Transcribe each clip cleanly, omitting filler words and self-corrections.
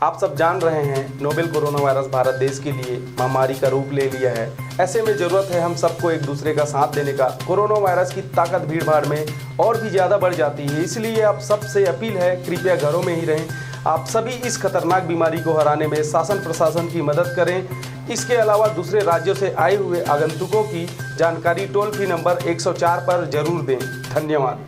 आप सब जान रहे हैं नोवेल कोरोना वायरस भारत देश के लिए महामारी का रूप ले लिया है। ऐसे में जरूरत है हम सबको एक दूसरे का साथ देने का। कोरोना वायरस की ताकत भीड़ भाड़ में और भी ज़्यादा बढ़ जाती है, इसलिए आप सबसे अपील है कृपया घरों में ही रहें। आप सभी इस खतरनाक बीमारी को हराने में शासन प्रशासन की मदद करें। इसके अलावा दूसरे राज्यों से आए हुए आगंतुकों की जानकारी टोल फ्री नंबर 104 पर जरूर दें। धन्यवाद।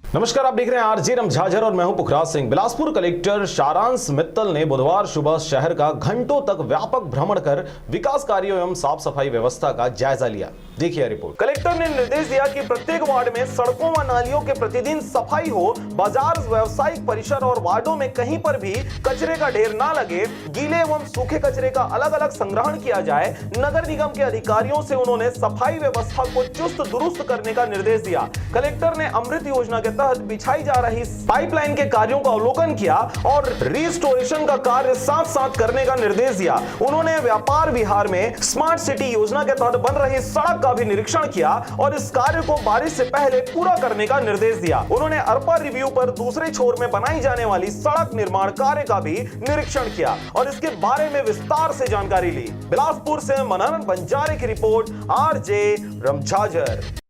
नमस्कार, आप देख रहे हैं आरजे रमझाझर और मैं हूं पुखराज सिंह। बिलासपुर कलेक्टर सारांश मित्तल ने बुधवार सुबह शहर का घंटों तक व्यापक भ्रमण कर विकास कार्यों एवं साफ सफाई व्यवस्था का जायजा लिया। देखिए रिपोर्ट। कलेक्टर ने निर्देश दिया कि प्रत्येक वार्ड में सड़कों व नालियों के प्रतिदिन सफाई हो, बाजार, व्यावसायिक परिसर और वार्डों में कहीं पर भी कचरे का ढेर ना लगे, गीले एवं सूखे कचरे का अलग अलग संग्रहण किया जाए। नगर निगम के अधिकारियों से उन्होंने सफाई व्यवस्था को चुस्त दुरुस्त करने का निर्देश दिया। कलेक्टर ने अमृत योजना के तहत बिछाई जा रही पाइपलाइन के कार्यों का अवलोकन किया और रिस्टोरेशन का कार्य साथ साथ करने का निर्देश दिया। उन्होंने व्यापार विहार में स्मार्ट सिटी योजना के तहत बन रही सड़क का भी निरीक्षण किया और इस कार्य को बारिश से पहले पूरा करने का निर्देश दिया। उन्होंने अरपा रिव्यू पर दूसरे छोर में बनाई जाने वाली सड़क निर्माण कार्य का भी निरीक्षण किया और इसके बारे में विस्तार से जानकारी ली। बिलासपुर से मनोहर बंजारे की रिपोर्ट, आरजे रमझाझर।